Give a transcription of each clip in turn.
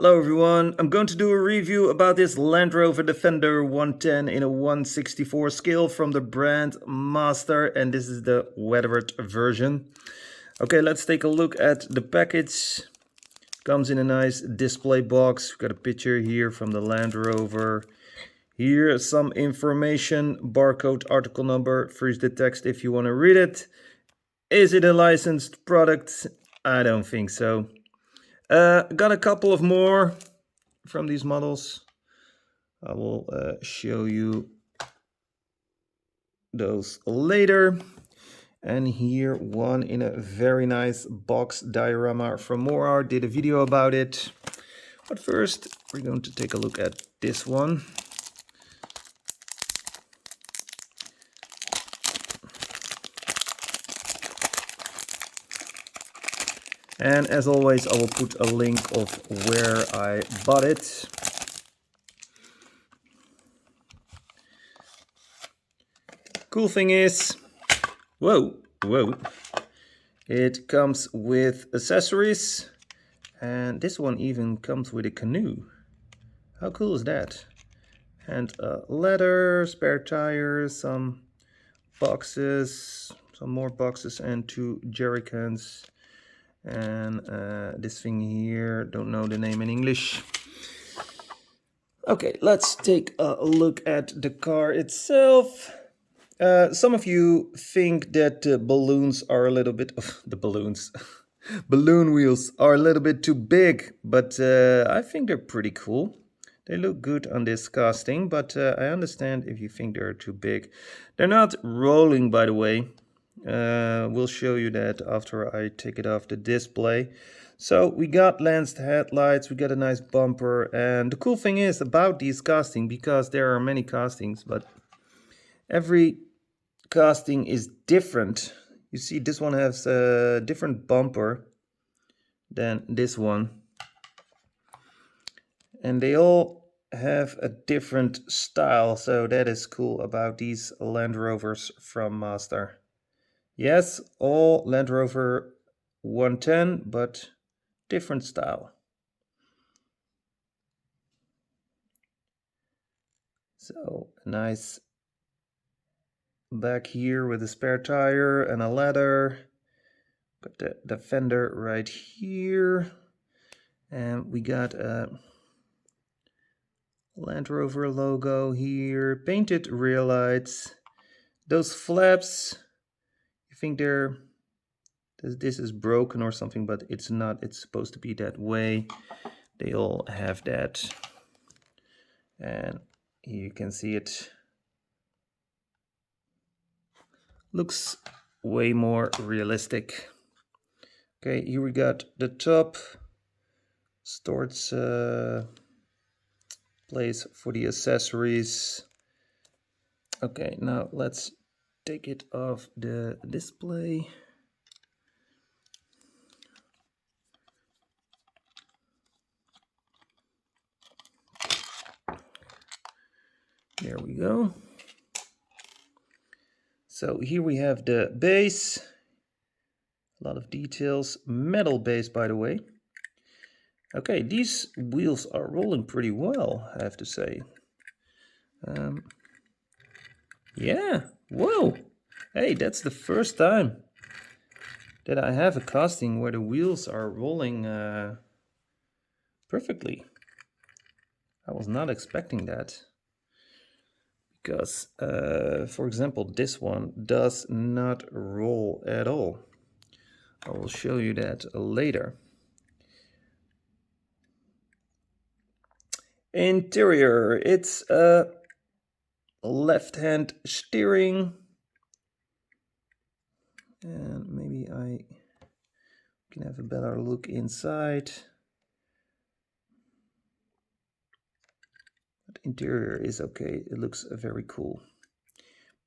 Hello everyone, I'm going to do a review about this Land Rover Defender 110 in a 1/64 scale from the brand Master, and this is the weathered version. Okay, let's take a look at the package. Comes in a nice display box. We've got a picture here from the Land Rover. Here some information, barcode, article number, freeze the text if you want to read it. Is it a licensed product? I don't think so. Got a couple of more from these models. I will show you those later. And here one in a very nice box diorama from Morar. Did a video about it. But first we're going to take a look at this one. And as always, I will put a link of where I bought it. Cool thing is, whoa, it comes with accessories, and this one even comes with a canoe. How cool is that? And a ladder, spare tires, some boxes, some more boxes, and 2 jerry cans. And this thing here, don't know the name in English. Okay, let's take a look at the car itself. Some of you think that the balloons are a little bit balloon wheels are a little bit too big, but I think they're pretty cool. They look good on this casting, but I understand if you think they're too big. They're not rolling, by the way. We'll show you that after I take it off the display. So we got lensed headlights, we got a nice bumper, and the cool thing is about these casting, because there are many castings, but every casting is different. You see, this one has a different bumper than this one, and they all have a different style, so that is cool about these Land Rovers from Master. Yes, all Land Rover 110, but different style. So nice back here with a spare tire and a ladder. Got the fender right here. And we got a Land Rover logo here. Painted rear lights. Those flaps, you think this is broken or something, but it's not. It's supposed to be that way. They all have that. And you can see it. Looks way more realistic. Okay, here we got the top. Storage place for the accessories. Okay, now let's take it off the display. There we go. So here we have the base. A lot of details. Metal base, by the way. Okay, these wheels are rolling pretty well, I have to say. Yeah, whoa. Hey, that's the first time that I have a casting where the wheels are rolling perfectly. I was not expecting that. Because, for example, this one does not roll at all. I will show you that later. Interior, it's a left-hand steering. And maybe I can have a better look inside. The interior is okay, it looks very cool.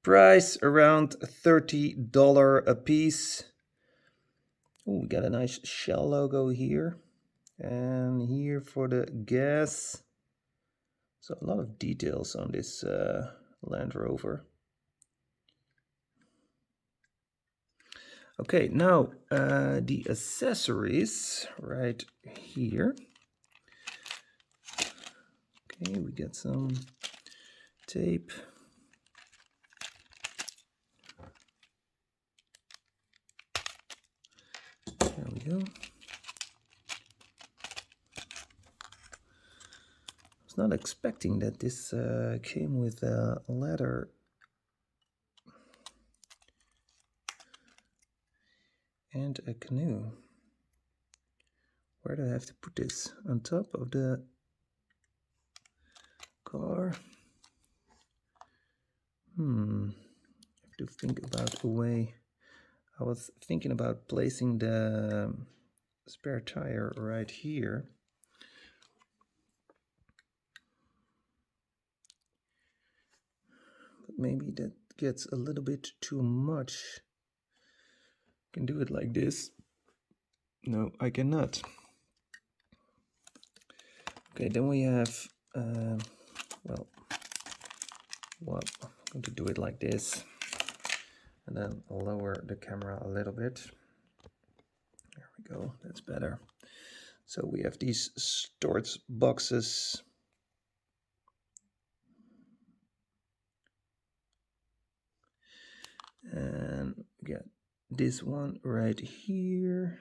Price around $30 a piece. Oh, we got a nice Shell logo here. And here for the gas. So a lot of details on this Land Rover. Okay, now the accessories right here. Okay, we get some tape. There we go. I was not expecting that this came with a ladder and a canoe. Where do I have to put this? On top of the car? I have to think about a way. I was thinking about placing the spare tire right here. But maybe that gets a little bit too much. I can do it like this. No, I cannot. Okay, then we have, well, I'm going to do it like this. And then lower the camera a little bit. There we go, that's better. So we have these storage boxes. And we got this one right here.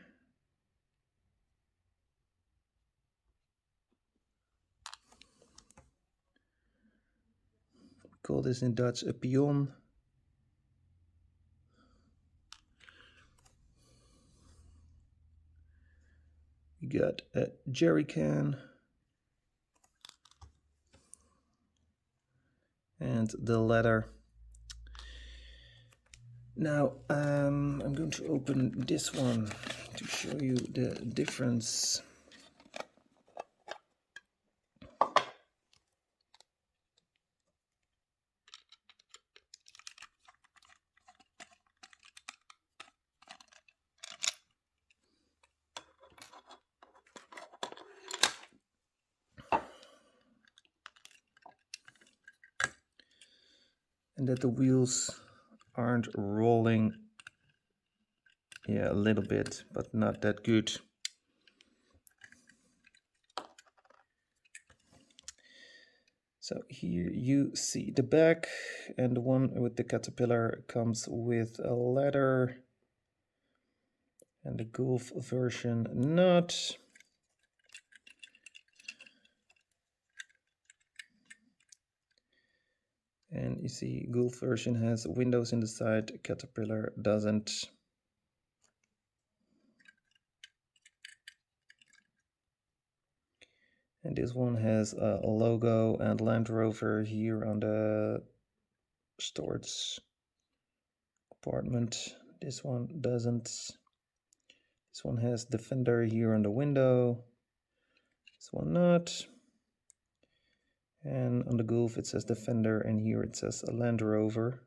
We call this in Dutch a pion. We got a jerry can. And the ladder. Now I'm going to open this one to show you the difference. And that the wheels aren't rolling, yeah, a little bit, but not that good. So here you see the back, and the one with the caterpillar comes with a ladder, and the Golf version not. And you see Golf version has windows in the side, Caterpillar doesn't. And this one has a logo and Land Rover here on the storage compartment. This one doesn't. This one has Defender here on the window. This one not. And on the Golf it says Defender, and here it says a Land Rover.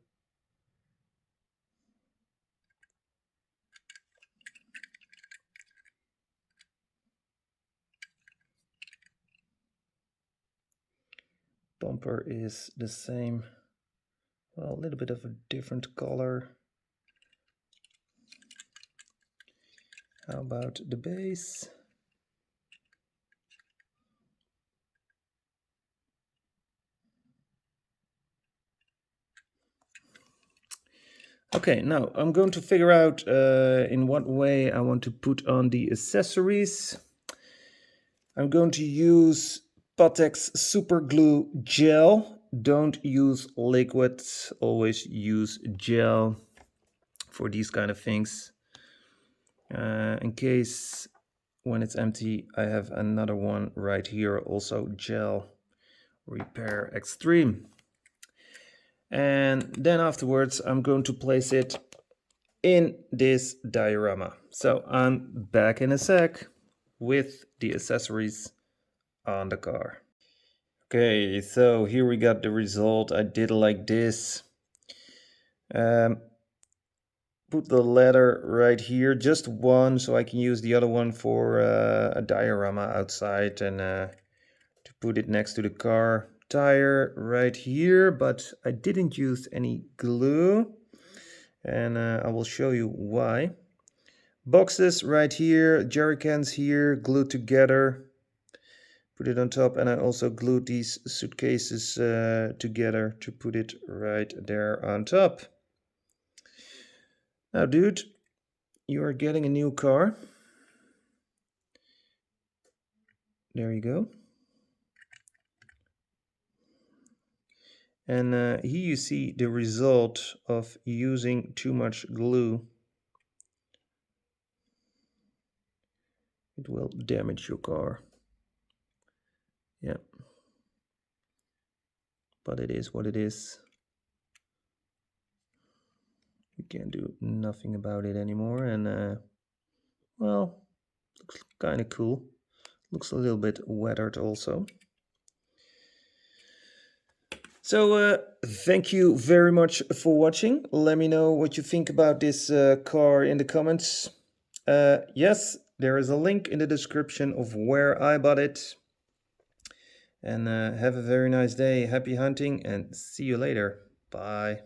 Bumper is the same. Well, a little bit of a different color. How about the base? Okay, now I'm going to figure out in what way I want to put on the accessories. I'm going to use Pateks Super Glue Gel. Don't use liquid, always use gel for these kind of things. In case when it's empty, I have another one right here, also gel Repair Extreme. And then afterwards, I'm going to place it in this diorama. So I'm back in a sec with the accessories on the car. Okay, so here we got the result. I did it like this. Put the ladder right here, just one, so I can use the other one for a diorama outside, and to put it next to the car. Tire right here, but I didn't use any glue, and I will show you why. Boxes right here, jerry cans here, glued together. put it on top, and I also glued these suitcases together to put it right there on top. Now, dude, you are getting a new car. There you go. And here you see the result of using too much glue. It will damage your car. Yeah. But it is what it is. We can't do nothing about it anymore. And, well, looks kind of cool. Looks a little bit weathered also. So thank you very much for watching. Let me know what you think about this car in the comments. Yes, there is a link in the description of where I bought it. And have a very nice day. Happy hunting and see you later. Bye.